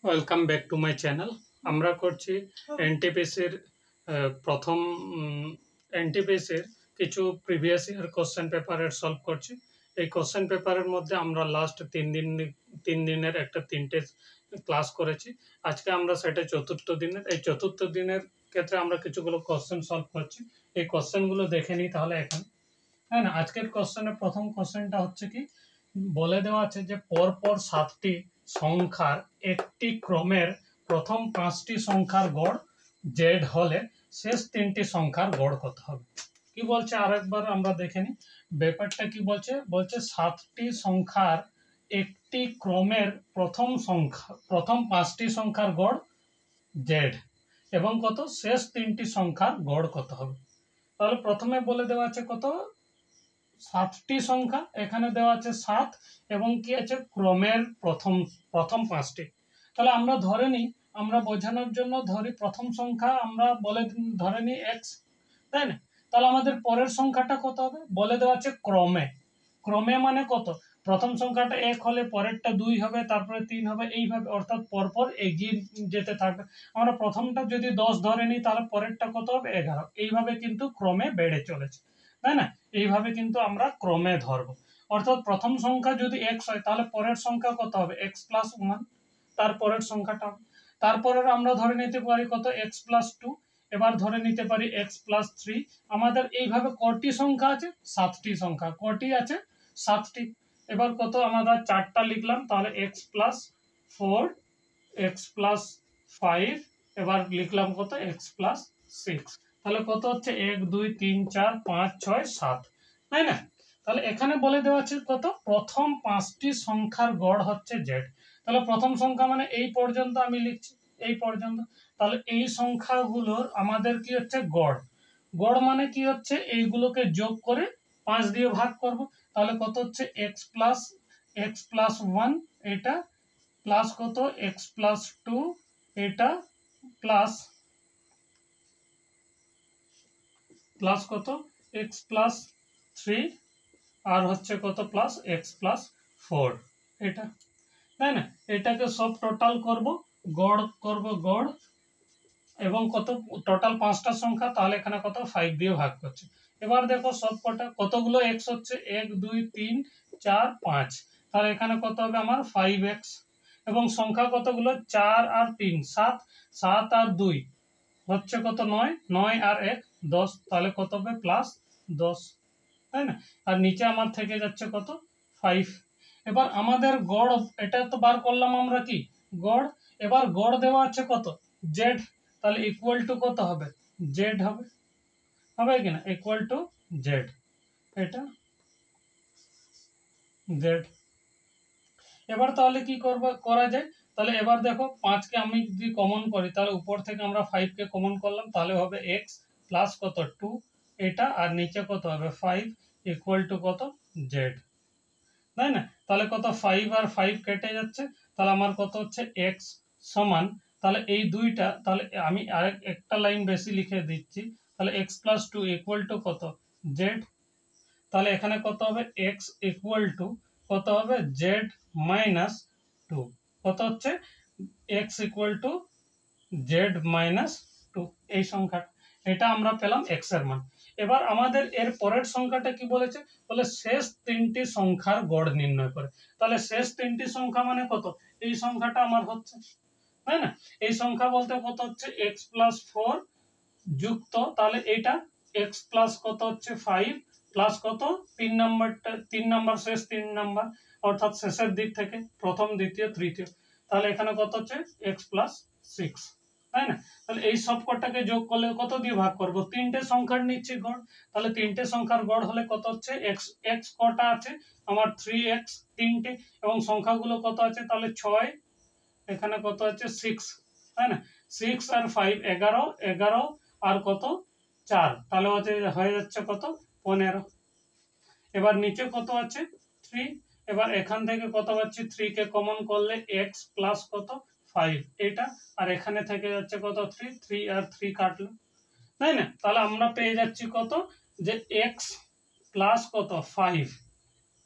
Welcome back to my channel. আমরা করছি এনটিপিসির প্রথম এনটিপিসির কিছু প্রিভিয়াস ইয়ার কোশ্চেন পেপারের সলভ করছি। এই কোশ্চেন পেপারের মধ্যে আমরা লাস্ট 3 দিনের একটা 3টে ক্লাস করেছি। আজকে আমরা সেটা চতুর্থ দিনের। এই চতুর্থ দিনের ক্ষেত্রে আমরা কিছুগুলো কোশ্চেন সলভ করছি। এই কোশ্চেনগুলো দেখে নিই তাহলে এখন। হ্যাঁ না, আজকের কোশ্চেনের প্রথম কোশ্চেনটা হচ্ছে কি, বলে দেওয়া আছে যে পরপর 7টি সংখ্যার একটি ক্রমের প্রথম 5টি সংখ্যার গড় জেড হলে শেষ 3টি সংখ্যার গড় কত হবে। কি বলছে আরেকবার আমরা দেখে নিই ব্যাপারটা কি বলছে। বলছে 7টি সংখ্যার একটি ক্রমের প্রথম 5টি সংখ্যার গড় জেড এবং কত শেষ 3টি সংখ্যার গড় কত হবে। তাহলে প্রথমে বলে দেওয়া আছে কত 7টি সংখ্যা, এখানে দেওয়া আছে 7 এবং কি আছে ক্রমের প্রথম 5টি। তাহলে আমরা ধরে নিই, আমরা বোঝানোর জন্য ধরি প্রথম সংখ্যা আমরা ধরে নিই x, তাই না। তাহলে আমাদের পরের সংখ্যাটা কত হবে, বলে দেওয়া আছে ক্রমে। ক্রমে মানে কত, প্রথম সংখ্যাটা 1 হলে পরেরটা 2 হবে, তারপরে 3 হবে, এইভাবে অর্থাৎ পরপর এগিয়ে যেতে থাকবে। আমরা প্রথমটা যদি 10 ধরে নিই তাহলে পরেরটা কত হবে 11, এইভাবে কিন্তু ক্রমে বেড়ে চলেছে, তাই না। এইভাবে কিন্তু আমরা ক্রমে ধরবো, অর্থাৎ প্রথম সংখ্যা যদি x হয় তাহলে পরের সংখ্যা কত হবে x প্লাস 1, তারপরের সংখ্যাটা। তারপরের আমরা ধরে নিতে পারি কত x প্লাস 2, এবার ধরে নিতে পারি x প্লাস 3। আমাদের এইভাবে কটি সংখ্যা আছে, 7টি সংখ্যা। কটি আছে, 7টি। এবার কত আমাদের 4টা লিখলাম, তাহলে x প্লাস 4, x প্লাস 5, এবার লিখলাম কত x প্লাস 6। তাহলে কত হচ্ছে 1 2 3 4 5 6 7, তাই না। তাহলে এখানে বলে দেওয়া আছে কত প্রথম 5টি সংখ্যার গড় হচ্ছে জেড। তাহলে প্রথম সংখ্যা মানে এই পর্যন্ত আমি লিখছি, এই পর্যন্ত। তাহলে এই সংখ্যাগুলোর আমাদের কি হচ্ছে গড়। গড় মানে কি হচ্ছে এইগুলোকে যোগ করে 5 দিয়ে ভাগ করব। তাহলে কত হচ্ছে x প্লাস 1 এটা প্লাস কত x প্লাস 2 এটা প্লাস কত x প্লাস 3 আর হচ্ছে কত প্লাস x প্লাস 4 এটা, তাই না। এটাকে সব টোটাল করব, গড় করব গড়, এবং কত টোটাল 5টা সংখ্যা, তাহলে এখানে কত 5 দিয়ে ভাগ করছে। এবার দেখো সব কটা কতগুলো x হচ্ছে 1 2 3 4 5, তাহলে এখানে কত হবে আমার 5x। এবং সংখ্যা কতগুলো 4 আর 3 7, 7 আর 2 হচ্ছে কত 9, 9 আর 1 10, তাহলে কত হবে প্লাস 10, তাই না। আর নিচে আমার থেকে যাচ্ছে কত 5। এবার আমাদের গড় এটা তো বার করলাম আমরা কি গড়। এবার গড় দেওয়া আছে কত জেড, তাহলে ইকুয়াল টু কত হবে জেড হবে, হবে কিনা ইকুয়াল টু জেড, এটা জেড। এবার তাহলে কি করা যায়, তাহলে এবার দেখো 5কে আমি যদি কমন করি তাহলে উপর থেকে আমরা 5কে কমন করলাম, তাহলে হবে x প্লাস কত 2 এটা, আর নিচে কত হবে 5 ইকুয়াল টু কত জেড, তাই না। তাহলে কত 5 আর 5 কেটে যাচ্ছে, তাহলে আমার কত হচ্ছে x সমান, তাহলে এই দুইটা, তাহলে আমি একটা লাইন বেশি লিখে দিচ্ছি, তাহলে x প্লাস 2 ইকুয়াল টু কত জেড। তাহলে এখানে কত হবে x ইকুয়াল টু কত হবে জেড মাইনাস 2, কত হচ্ছে x equal to Z minus 2, এই সংখ্যা, এটা আমরা পেলাম x এর মান। এবার আমাদের এর পরের সংখ্যাটা কি বলেছে, বলে শেষ 3টি সংখ্যার গড় নির্ণয় করে। তাহলে শেষ 3টি সংখ্যা মানে কত, এই সংখ্যাটা আমার হচ্ছে, তাই না। এই সংখ্যা বলতে কত হচ্ছে x প্লাস 4 যুক্ত, তাহলে এটা x প্লাস কত হচ্ছে 5 প্লাস কত 3 নাম্বার শেষ 3 নাম্বার, অর্থাৎ শেষের দিক থেকে প্রথম দ্বিতীয় তৃতীয়, তাহলে এখানে কত হচ্ছে x প্লাস 6, তাই না। তাহলে এই সব কটাকে যোগ করলে কত দিয়ে ভাগ করব, 3টে সংখ্যার নিচ্ছে গড়, তাহলে 3টে সংখ্যার গড় হলে কত হচ্ছে x কটা আছে আমার 3x 3টে, এবং সংখ্যাগুলো কত আছে তাহলে 6, এখানে কত আছে 6, তাই না। 6 আর 5 11, 11 আর কত 4, তাহলে হয়ে যাচ্ছে কত 15। এবার নিচে কত আছে 3, এবার এখান থেকে কত পাচ্ছি 3 কে কমন করলে x প্লাস কত 5 এটা, আর এখানে থেকে যাচ্ছে কত 3, 3 আর 3 কাটলো, তাই না। তাহলে আমরা পেয়ে যাচ্ছি কত যে x প্লাস কত 5,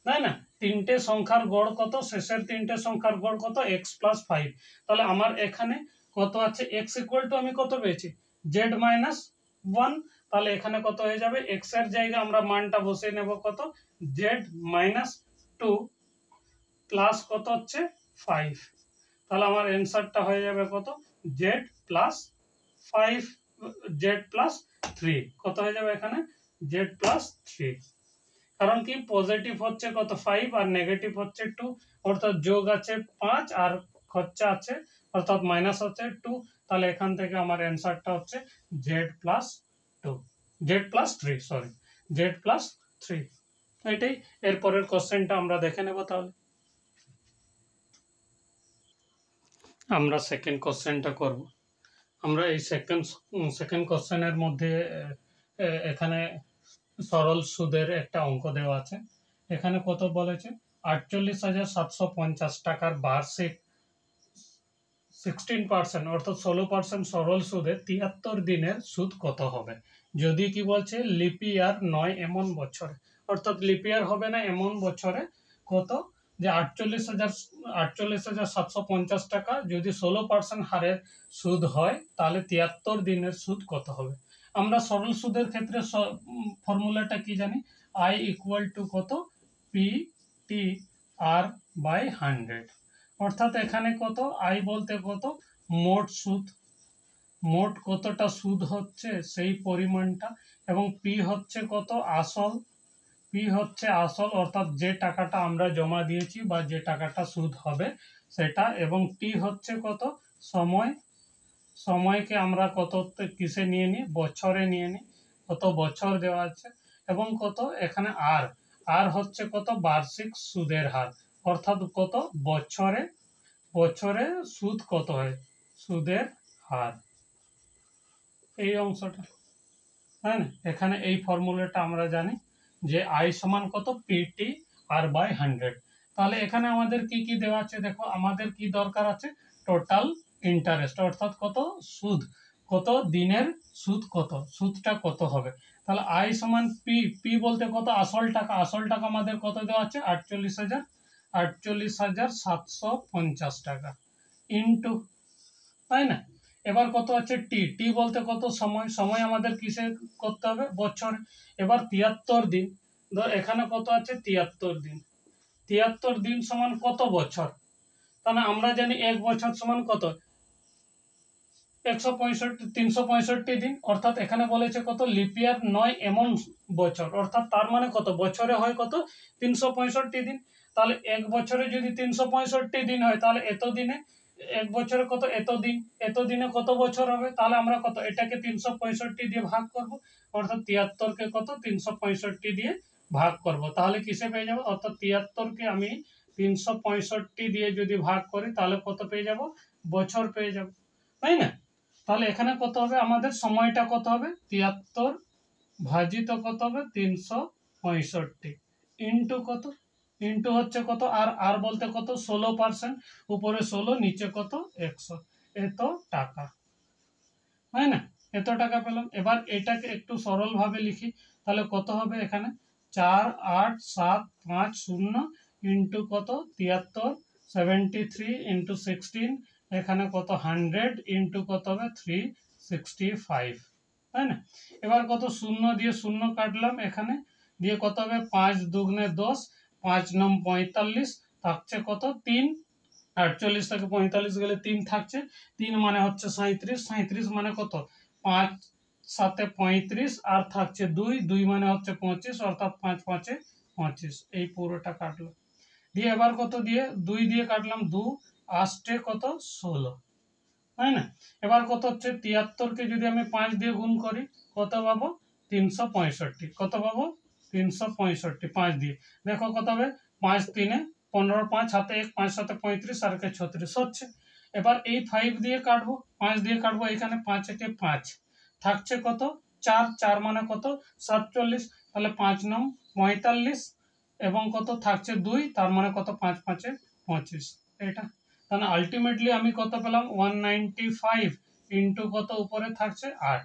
তাই না, তিনটে সংখ্যার গড় কত, শেষের তিনটে সংখ্যার গড় কত, এক্স প্লাস 5। তাহলে আমার এখানে কত আছে, এক্স ইকুয়াল টু আমি কত পেয়েছি, জেড মাইনাস 1। তাহলে এখানে কত হয়ে যাবে, এক্স এর জায়গায় আমরা মানটা বসিয়ে নেব কত, জেড মাইনাস 2 প্লাস কত হচ্ছে 5। তাহলে আমার অ্যান্সারটা হয়ে যাবে কত, জেড প্লাস 5, জেড প্লাস 3 কত হয়ে যাবে এখানে, জেড প্লাস 3। কারণ কি পজিটিভ হচ্ছে কত 5 আর নেগেটিভ হচ্ছে 2, অর্থাৎ যোগ আছে 5 আর খরচা আছে অর্থাৎ মাইনাস হচ্ছে 2। তাহলে এখান থেকে আমার অ্যান্সারটা হচ্ছে Z plus 2, Z plus 3, sorry, Z plus 3। এটাই। এরপরের কোশ্চেনটা আমরা দেখে নেব। তাহলে আমরা সেকেন্ড কোশ্চেনটা করব। আমরা এই সেকেন্ড কোশ্চেনের মধ্যে এখানে সরল সুদের একটা অঙ্ক দেওয়া আছে। এখানে কত বলেছে, 48,750 টাকার বার্ষিক 16% অর্থাৎ 16% সরল সুদে 73 দিনের সুদ কত হবে, যদি কি বলছে লিপিয়ার নয় এমন বছরে, অর্থাৎ লিপিয়ার হবে না এমন বছরে কত, যে 48,750 টাকা যদি 16% হারে সুদ হয় তাহলে 73 দিনের সুদ কত হবে। আমরা সরল সুদের ক্ষেত্রে ফর্মুলাটা কি জানি, আই ইকুয়াল টু কত, পি টি আর বাই 100। অর্থাৎ এখানে কত, আই বলতে কত, মোট সুদ, মোট কতটা সুদ হচ্ছে সেই পরিমাণটা, এবং পি হচ্ছে কত, আসল, পি হচ্ছে আসল অর্থাৎ যে টাকাটা আমরা জমা দিয়েছি বা যে টাকাটা সুদ হবে সেটা, এবং টি হচ্ছে কত, সময়, সময়কে আমরা কত কিসে নিয়ে নিই, বছরে নিয়ে নিই, কত বছর দেওয়া আছে, এবং কত এখানে আর, আর হচ্ছে কত বার্ষিক সুদের হার, অর্থাৎ কত বছরে, বছরে সুদ কত হয়, সুদের হার, এই অংশটা, তাই না। এখানে এই ফর্মুলাটা আমরা জানি যে আই সমান কত, পিটি আর বাই 100। তাহলে এখানে আমাদের কি কি দেওয়া আছে, দেখো আমাদের কি দরকার আছে, টোটাল ইন্টারেস্ট অর্থাৎ কত সুদ, কত দিনের সুদ, কত সুদটা কত হবে। তাহলে আই সমান পি, পি বলতে কত, আসল টাকা, আসল টাকা আমাদের কত দেওয়া আছে, 48,750 টাকা ইন্টু, তাই না। এবার কত আছে টি, টি বলতে কত, সময়, সময় আমাদের কিসে করতে হবে, বছর। এবার 73 দিন, এখানে কত আছে 73 দিন, 73 দিন সমান কত বছর, তাহলে আমরা জানি এক বছর সমান কত, 365 দিন, অর্থাৎ এখানে বলেছে কত, লিপিয়ার নয় এমন বছর, অর্থাৎ তার মানে কত বছরে হয় কত 365 দিন। তাহলে এক বছরে যদি 365 দিন হয় তাহলে এত দিনে, এক বছরে কত এত দিন, এত দিনে কত বছর হবে, তাহলে আমরা কত এটাকে 365 দিয়ে ভাগ করব, অর্থাৎ 73কে কত 365 দিয়ে ভাগ করব, তাহলে কিসে পেয়ে যাব, অর্থাৎ 73কে আমি 365 দিয়ে যদি ভাগ করি তাহলে কত পেয়ে যাব, বছর পেয়ে যাব, তাই না। তাহলে এখানে কত হবে, আমাদের সময়টা কত হবে, 73 ভাজিত কত হবে 365 ইন্টু কত, ইন্টু হচ্ছে কত, আর আর বলতে কত 16%, উপরে 16 নিচে কত 100, এত টাকা, তাই না, এত টাকা পেলাম। এবার এটাকে একটু সরল ভাবে লিখি, তাহলে কত হবে এখানে 48,750 ইন্টু কত 73, 73 ইন্টু 16, এখানে কত 100 ইন্টু কত হবে 365, তাই না। এবার কত শূন্য দিয়ে শূন্য কাটলাম এখানে, দিয়ে কত হবে 5 দুগুণে 10, 5 নং 45, থাকছে কত 3, 48 থেকে 45 গেলে 3 থাকছে, 3 মানে হচ্ছে 37, 37 মানে কত 5 7 35 আর থাকছে 2, 2 মানে হচ্ছে 25, অর্থাৎ 5 5 25, এই পুরোটা কাটলো। দিয়ে এবার কত দিয়ে 2 দিয়ে কাটলাম, 2 8 কত 16, তাই না। এবার কত হচ্ছে 73কে যদি আমি 5 দিয়ে গুণ করি কত পাবো 365, কত পাবো 365, 5 দিয়ে দেখো কত হবে, 5 3 15, 5 হাতে 1, 5 7 35 আর 36 হচ্ছে। এবার এই 5 দিয়ে কাটবো, 5 দিয়ে কাটবো, এখানে 5 একে 5, থাকছে কত 4, 4 মানে কত 47, তাহলে 5 নং 45 এবং কত থাকছে 2, তার মানে কত 5 5 25, এটা। তাহলে আলটিমেটলি আমি কত পেলাম 195 ইন্টু কত উপরে থাকছে 8,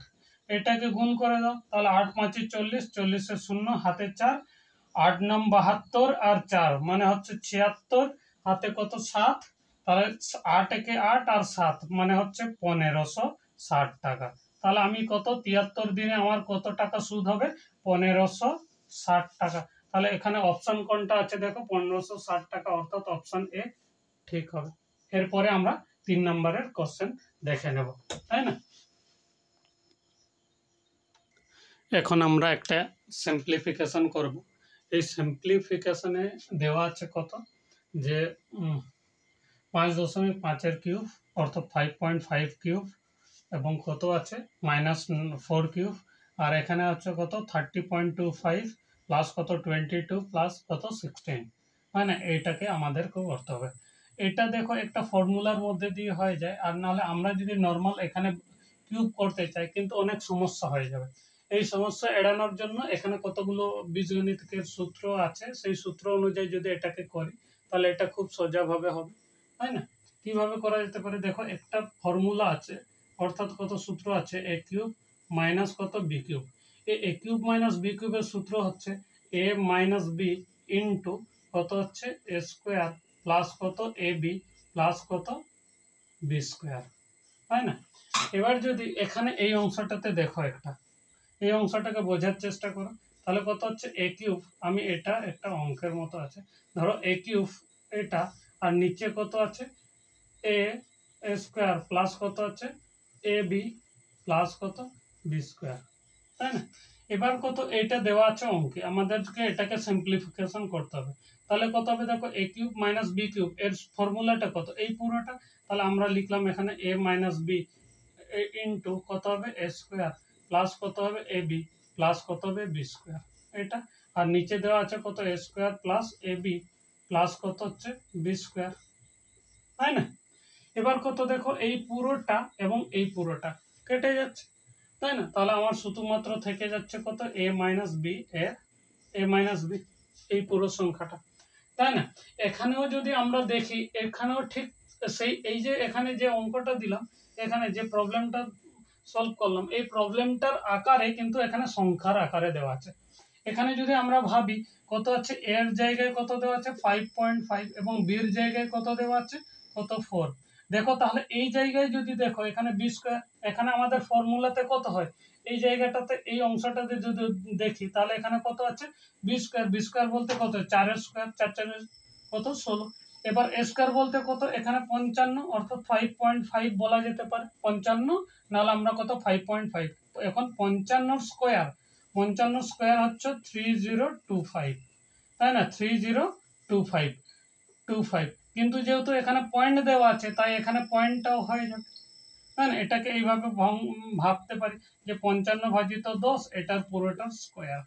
এটাকে গুণ করে দাও, তাহলে 8 5 40, 40 শূন্য হাতে 4, 8 নাম 72 আর 4 মানে হচ্ছে 76, হাতে কত 7, তাহলে 8 একে 8 আর 7 মানে হচ্ছে 1560 টাকা। তাহলে আমি কত 73 দিনে আমার কত টাকা সুদ হবে? 1560 টাকা। তাহলে এখানে অপশন কোনটা আছে দেখো, 1560 টাকা, অর্থাৎ অপশন এ ঠিক হবে। এরপরে আমরা 3 নম্বরের কোশ্চেন দেখে নেব, তাই না? এখন আমরা একটা সিম্পলিফিকেশন করব। এই সিম্পলিফিকেশনে দেওয়া আছে কত, যে 5.5 কিউব অর্থাৎ 5.5 কিউব, এবং কত আছে -4 কিউব, আর এখানে আছে কত 30.25 প্লাস কত 22 প্লাস কত 16, হয় না? এইটাকে আমাদেরকে করতে হবে। এটা দেখো একটা ফর্মুলার মধ্যে দিয়ে হয়ে যায়, আর নাহলে আমরা যদি নর্মাল এখানে কিউব করতে চাই কিন্তু অনেক সমস্যা হয়ে যাবে। এই সমস্যা এড়ানোর জন্য এখানে কতগুলো বীজগণিতের সূত্র আছে, সেই সূত্র অনুযায়ী যদি এটাকে করি তাহলে এটা খুব সোজাভাবে হবে, তাই না? কিভাবে করা যেতে পারে দেখো, একটা ফর্মুলা আছে, অর্থাৎ কত সূত্র আছে, এ কিউব মাইনাস কত বি কিউব। এ কিউব মাইনাস বি কিউবের সূত্র হচ্ছে এ মাইনাস বি ইন্টু কত হচ্ছে এ স্কোয়ার প্লাস কত এ বি প্লাস কত বি স্কোয়ার, তাই না? এবার যদি এখানে এই অংশটাতে দেখো, এই অংশটাকে বোঝার চেষ্টা করো, তাহলে কত হচ্ছে এ কিউব, আমি এটা একটা অঙ্কের মতো আছে, ধরো এ কিউব এটা, আর নিচে কত আছে এ স্কোয়ার প্লাস কত আছে এ বি প্লাস কত বি স্কোয়ার, তাই না? এবার কত এটা দেওয়া আছে অঙ্কে, আমাদেরকে এটাকে সিম্পলিফিকেশন করতে হবে। তাহলে কত হবে দেখো, এ কিউব মাইনাস বি কিউব এর ফর্মুলাটা কত, এই পুরোটা, তাহলে আমরা লিখলাম এখানে এ মাইনাস বি ইন্টু কত হবে এ স্কোয়ার প্লাস কত হবে এ বি প্লাস কত হবে বি স্কোয়ার, এটা, আর নিচে দেওয়া আছে কত এ square plus A B plus কত হচ্ছে বি স্কোয়ার, তাই না? এবার কত দেখো, এই পুরোটা এবং এই পুরোটা কেটে যাচ্ছে, তাই না? তাহলে আমার শুধুমাত্র থেকে যাচ্ছে কত এ মাইনাস বি, এ মাইনাস বি, এই পুরো সংখ্যাটা, তাই না? এখানেও যদি আমরা দেখি, এখানেও ঠিক সেই এই যে এখানে যে অঙ্কটা দিলাম, এখানে যে প্রবলেমটা সলভ করলাম, এই প্রবলেমটার আকারে কিন্তু এখানে সংখ্যার আকারে দেওয়া আছে। এখানে যদি আমরা ভাবি কত আছে, এর জায়গায় কত দেওয়া আছে 5.5 এবং বির জায়গায় কত দেওয়া আছে কত 4। দেখো তাহলে এই জায়গায় যদি দেখো এখানে বি স্কোয়ার, এখানে আমাদের ফর্মুলাতে কত হয়, এই জায়গাটাতে এই অংশটাতে যদি দেখি তাহলে এখানে কত আছে বি স্কোয়ার, বি স্কোয়ার বলতে কত 4 স্কোয়ার, 4 কত 16। এবার এ স্কোয়ার বলতে কত এখানে 55, অর্থাৎ 5.5 বলা যেতে পারে 55, নাহলে আমরা কত 5.5, এখন 55 স্কোয়ার, 55 স্কোয়ার হচ্ছে 3025, তাই না? 3025, কিন্তু যেহেতু এখানে পয়েন্ট দেওয়া আছে তাই এখানে পয়েন্টটাও হয়ে যাবে, তাই না? এটাকে এইভাবে ভাবতে পারি যে 55 ভাজিত 10 এটার পুরোটার স্কোয়ার,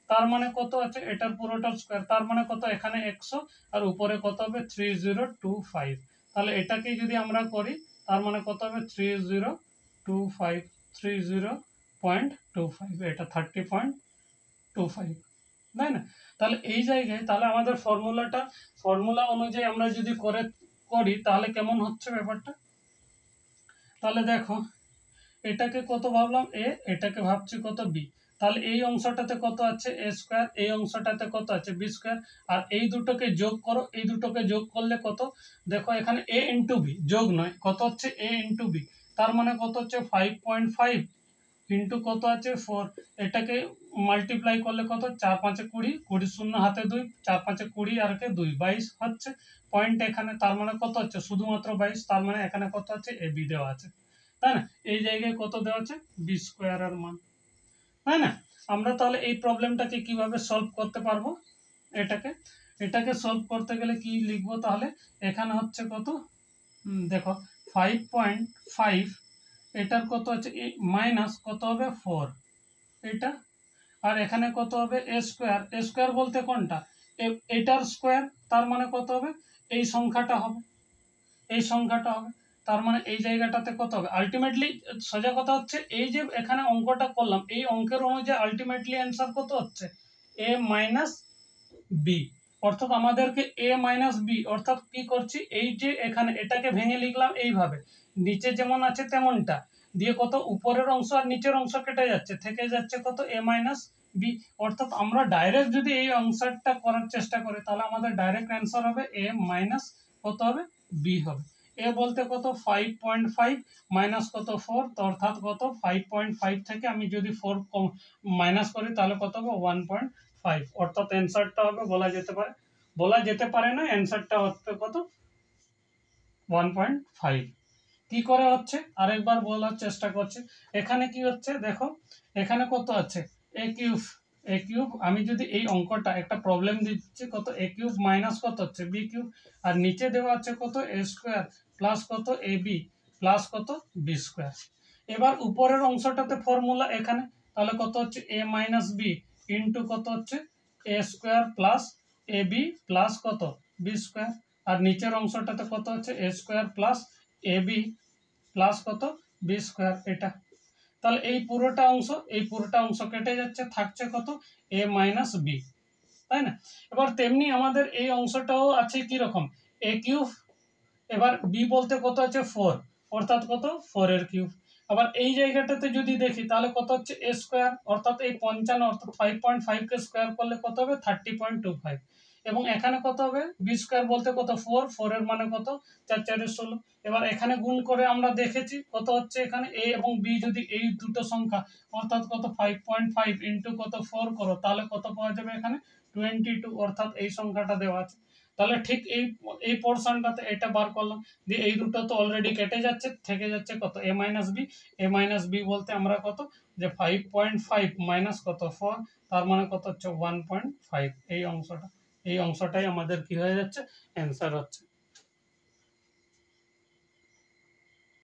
তার মানে কত আছে এটার পুরোটার স্কোয়ার, তার মানে কত এখানে 100 আর উপরে কত হবে 3025। তাহলে এটাকে যদি আমরা করি তার মানে কত হবে 3025, 30.25, এটা 30.25, তাই না? তাহলে এই জায়গায় তাহলে আমাদের ফর্মুলা অনুযায়ী আমরা যদি করি তাহলে কেমন হচ্ছে ব্যাপারটা, তাহলে দেখো এটাকে কত ভাবলাম এ, এটাকে ভাবছি কত বি, তাহলে এই অংশটাতে কত আছে এ স্কোয়ার, এই অংশটাতে কত আছে বি স্কোয়ার, আর এই দুটোকে যোগ করো, এই দুটোকে যোগ করলে কত দেখো এখানে এ ইন্টু বি, যোগ নয়, কত হচ্ছে এ ইন্টু বি, তার মানে কত হচ্ছে 5.5 ইন্টু কত আছে 4, এটাকে মাল্টিপ্লাই করলে কত 4 5 20, 20 শূন্য হাতে 2, 4 5 20 আর কে 2, 22 হচ্ছে পয়েন্ট এখানে, তার মানে কত হচ্ছে শুধুমাত্র 22, তার মানে এখানে কত আছে এ বি দেওয়া আছে, তাই না? এই জায়গায় কত দেওয়া আছে বি স্কোয়ারের মান, তাই না? আমরা তাহলে এই প্রবলেমটাকে কিভাবে সলভ করতে পারবো, এটাকে সলভ করতে গেলে কি লিখবো তাহলে, এখানে হচ্ছে কত দেখো 5.5, এটার কত আছে মাইনাস কত হবে 4, এটা, আর এখানে কত হবে এ স্কোয়ার, এ স্কোয়ার বলতে কোনটা এটার স্কোয়ার, তার মানে কত হবে এই সংখ্যাটা হবে, এই সংখ্যাটা হবে, তার মানে এই জায়গাটাতে কত হবে আলটিমেটলি, সোজা কথা হচ্ছে এই যে এখানে অঙ্কটা করলাম এই অঙ্কের অনুযায়ী আলটিমেটলি অ্যান্সার কত হচ্ছে এ মাইনাস বি, অর্থাৎ আমাদেরকে এ মাইনাস বি, অর্থাৎ কি করছি এই যে এখানে এটাকে ভেঙে লিখলাম এইভাবে, নিচে যেমন আছে তেমনটা দিয়ে কত উপরের অংশ আর নিচের অংশ কেটে যাচ্ছে, থেকে যাচ্ছে কত এ মাইনাস বি, অর্থাৎ আমরা ডাইরেক্ট যদি এই অ্যান্সারটা করার চেষ্টা করি তাহলে আমাদের ডাইরেক্ট অ্যান্সার হবে এ মাইনাস কত হবে বি হবে। এ বলতে কত 5.5 মাইনাস কত 4, তো অর্থাৎ কত 5.5 থেকে আমি যদি 4 মাইনাস করি তাহলে কত হবে 1.5, অর্থাৎ অ্যান্সারটা হবে বলা যেতে পারে না অ্যান্সারটা হচ্ছে কত 1.5। কি করে হচ্ছে আরেকবার বলার চেষ্টা করছি। এখানে কি হচ্ছে দেখো, এখানে কত আছে এ কিউব, আমি যদি এই অঙ্কটা একটা প্রবলেম দিচ্ছি কত এ কিউব মাইনাস কত হচ্ছে বি কিউব, আর নিচে দেওয়া আছে কত এ স্কোয়ার প্লাস কত এ বি প্লাস কত বি স্কোয়ার। এবার উপরের অংশটাতে ফর্মুলা এখানে, তাহলে কত হচ্ছে এ মাইনাস বি ইন্টু কত হচ্ছে এ square plus A B plus কত বি স্কোয়ার, আর নিচের অংশটাতে কত হচ্ছে এ square plus A B plus কত বি স্কোয়ার। এটা তাহলে এই পুরোটা অংশ কেটে যাচ্ছে, থাকছে কত এ মাইনাস বি, তাই না? এবার তেমনি আমাদের এই অংশটাও আছে কি রকম এ কিউব, এবার বি বলতে কত আছে 4, অর্থাৎ কত 4 এর কিউব। আবার এই জায়গাটাতে যদি দেখি তাহলে কত হচ্ছে এ স্কোয়ার, অর্থাৎ এই 55 অর্থাৎ 5.5 কে স্কোয়ার করলে কত হবে 30.25, এবং এখানে কত হবে বি স্কোয়ার বলতে কত 4 এর মানে কত 4 4 16। এবার এখানে গুণ করে আমরা দেখেছি কত হচ্ছে এখানে এ এবং বি যদি এই দুটো সংখ্যা অর্থাৎ কত 5.5 ইন্টু কত 4 করো তাহলে কত পাওয়া যাবে এখানে 22, অর্থাৎ এই সংখ্যাটা দেওয়া আছে। তাহলে ঠিক এই পোর্শনটাতে এটা বার করলাম, দিয়ে এই দুটো তো অলরেডি কেটে যাচ্ছে, থেকে যাচ্ছে কত এ মাইনাস বি। এ মাইনাস বি বলতে আমরা কত যে 5.5 মাইনাস কত 4, তার মানে কত হচ্ছে 1.5। এই অংশটাই আমাদের কি হয়ে যাচ্ছে অ্যান্সার হচ্ছে।